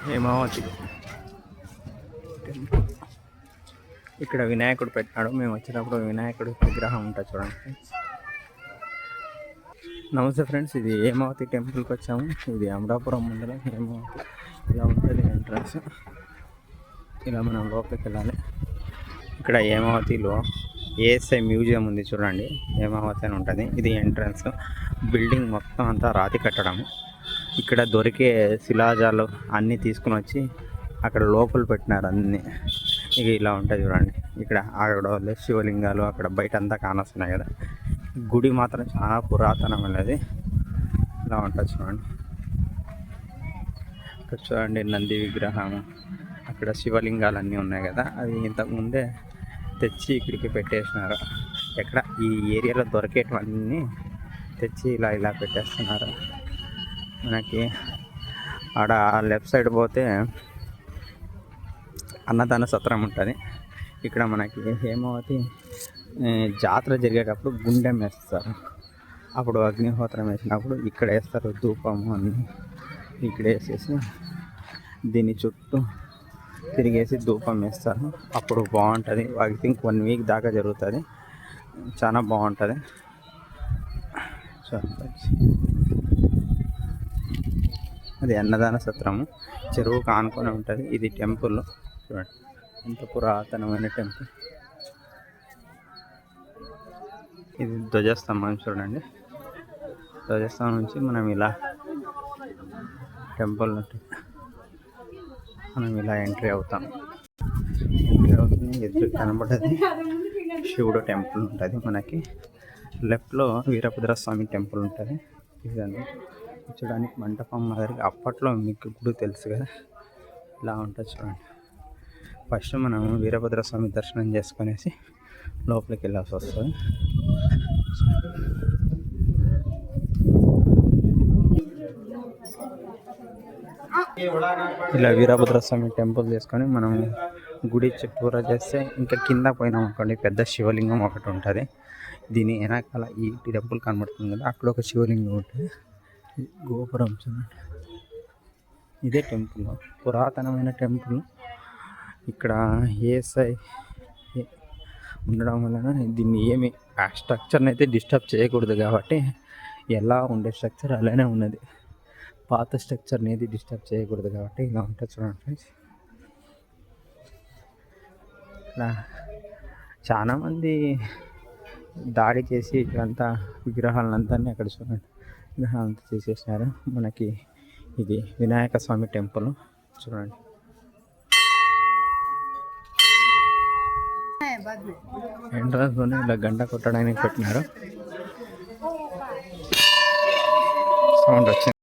Hemavathi temple. ఇక్కడ వినాయకుడు పెట్టాడు. మేము వచ్చినప్పుడు వినాయకుడు విగ్రహం ఉంటుంది చూడండి. నమస్తే ఫ్రెండ్స్, ఇది హేమావతి టెంపుల్కి వచ్చాము. ఇది అమరాపురం మండలం హేమావతి. ఇలా ఉంటుంది ఎంట్రన్స్. ఇలా మనం లోపలికి వెళ్ళాలి. ఇక్కడ హేమావతిలో ఏఎస్ఐ మ్యూజియం ఉంది చూడండి. హేమావతి అని ఉంటుంది. ఇది ఎంట్రన్స్. బిల్డింగ్ మొత్తం అంతా రాతి కట్టడం. ఇక్కడ దొరికే శిలాజాలు అన్నీ తీసుకుని వచ్చి అక్కడ లోపల పెట్టినారు అన్నీ. ఇక ఇలా ఉంటుంది చూడండి. ఇక్కడ అక్కడ శివలింగాలు అక్కడ బయట అంతా కానొస్తున్నాయి కదా. గుడి మాత్రం చాలా పురాతనమైనది. ఇలా ఉంటుంది చూడండి. ఇక్కడ చూడండి నంది విగ్రహం, అక్కడ శివలింగాలు అన్నీ ఉన్నాయి కదా. అది ఇంతకుముందే తెచ్చి ఇక్కడికి పెట్టేసినారు. ఎక్కడ ఈ ఏరియాలో దొరికేటివన్నీ తెచ్చి ఇలా పెట్టేస్తున్నారు. మనకి ఆడ లెఫ్ట్ సైడ్ పోతే అన్నదాన సత్రం ఉంటుంది. ఇక్కడ మనకి హేమావతి జాతర జరిగేటప్పుడు గుండెం వేస్తారు. అప్పుడు అగ్నిహోత్రం వేసినప్పుడు ఇక్కడ వేస్తారు ధూపము అన్నీ. ఇక్కడ వేసేసి దీని చుట్టూ తిరిగేసి ధూపం వేస్తారు. అప్పుడు బాగుంటుంది. ఐ థింక్ 1 వీక్ దాకా జరుగుతుంది. చాలా బాగుంటుంది. అది అన్నదాన సత్రము. చెరువుకు ఆనుకొని ఉంటుంది. ఇది టెంపుల్ చూడండి, ఎంత పురాతనమైన టెంపుల్. ఇది ధ్వజస్తంభం చూడండి. ధ్వజస్తంభం నుంచి మనం ఇలా టెంపుల్ మనం ఇలా ఎంట్రీ అవుతాం. ఎదురు కనబడేది శివుడు టెంపుల్ ఉంటుంది. మనకి లెఫ్ట్లో వీరభద్రస్వామి టెంపుల్ ఉంటుంది. ఇదండి చూడడానికి మంటపం మాదిరిగా. అప్పట్లో మీకు గుడి తెలుసు కదా, ఇలా ఉంటుంది చూడండి. ఫస్ట్ మనం వీరభద్రస్వామి దర్శనం చేసుకునేసి లోపలికి వెళ్ళాల్సి వస్తుంది. ఇలా వీరభద్రస్వామి టెంపుల్ చేసుకొని మనం గుడి చుట్టూరా చేస్తే ఇంకా కింద పోయినాం అనుకోండి, పెద్ద శివలింగం ఒకటి ఉంటుంది. దీని వెనకాల ఈ టెంపుల్ కనబడుతుంది కదా, అక్కడ ఒక శివలింగం ఉంటుంది. గోపురం చూడండి. ఇదే టెంపుల్, పురాతనమైన టెంపుల్. ఇక్కడ ఏఎస్ఐ ఉండడం వలన దీన్ని ఏమి ఆ స్ట్రక్చర్ని అయితే డిస్టర్బ్ చేయకూడదు కాబట్టి ఎలా ఉండే స్ట్రక్చర్ అలానే ఉన్నది. పాత స్ట్రక్చర్ అనేది డిస్టర్బ్ చేయకూడదు కాబట్టి ఇలా ఉంటుంది చూడండి ఫ్రెండ్స్. ఇలా చాలామంది దాడి చేసి ఇక్కడంతా విగ్రహాలంతా అక్కడ చూడండి, విగ్రహాలంతా చేసేసినారు. మనకి ఇది వినాయక స్వామి టెంపుల్ చూడండి. ఎంట్రన్స్లోనే ఇలా గంట కొట్టడానికి పెట్టినారు. సౌండ్ వచ్చింది.